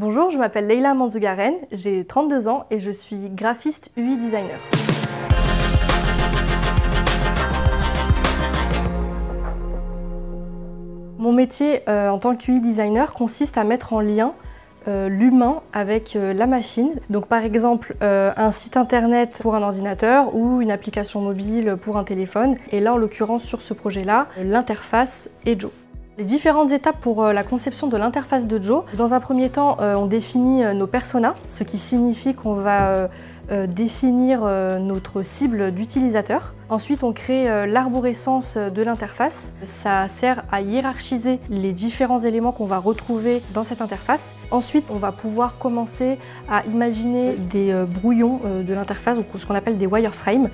Bonjour, je m'appelle Leila Manzougaren, j'ai 32 ans et je suis graphiste UI designer. Mon métier en tant qu'UI designer consiste à mettre en lien l'humain avec la machine. Donc par exemple un site internet pour un ordinateur ou une application mobile pour un téléphone. Et là en l'occurrence sur ce projet-là, l'interface est Joe. Les différentes étapes pour la conception de l'interface de Joe. Dans un premier temps, on définit nos personas, ce qui signifie qu'on va définir notre cible d'utilisateur. Ensuite, on crée l'arborescence de l'interface. Ça sert à hiérarchiser les différents éléments qu'on va retrouver dans cette interface. Ensuite, on va pouvoir commencer à imaginer des brouillons de l'interface, ce qu'on appelle des wireframes.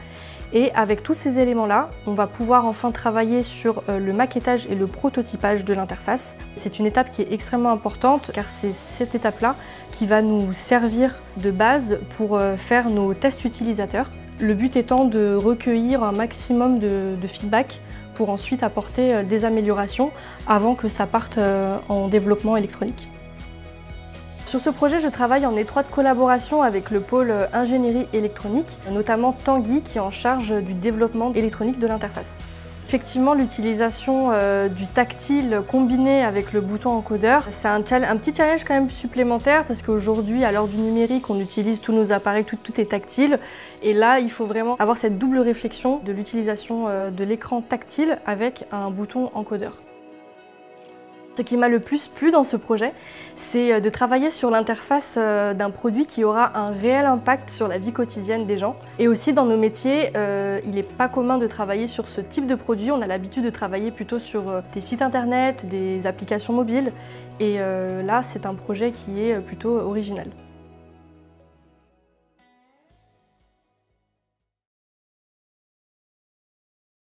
Et avec tous ces éléments-là, on va pouvoir enfin travailler sur le maquettage et le prototypage de l'interface. C'est une étape qui est extrêmement importante car c'est cette étape-là qui va nous servir de base pour faire nos tests utilisateurs. Le but étant de recueillir un maximum de feedback pour ensuite apporter des améliorations avant que ça parte en développement électronique. Sur ce projet, je travaille en étroite collaboration avec le pôle ingénierie électronique, notamment Tanguy qui est en charge du développement électronique de l'interface. Effectivement, l'utilisation du tactile combiné avec le bouton encodeur, c'est un petit challenge quand même supplémentaire parce qu'aujourd'hui, à l'heure du numérique, on utilise tous nos appareils, tout est tactile. Et là, il faut vraiment avoir cette double réflexion de l'utilisation de l'écran tactile avec un bouton encodeur. Ce qui m'a le plus plu dans ce projet, c'est de travailler sur l'interface d'un produit qui aura un réel impact sur la vie quotidienne des gens. Et aussi dans nos métiers, il n'est pas commun de travailler sur ce type de produit. On a l'habitude de travailler plutôt sur des sites internet, des applications mobiles. Et là, c'est un projet qui est plutôt original.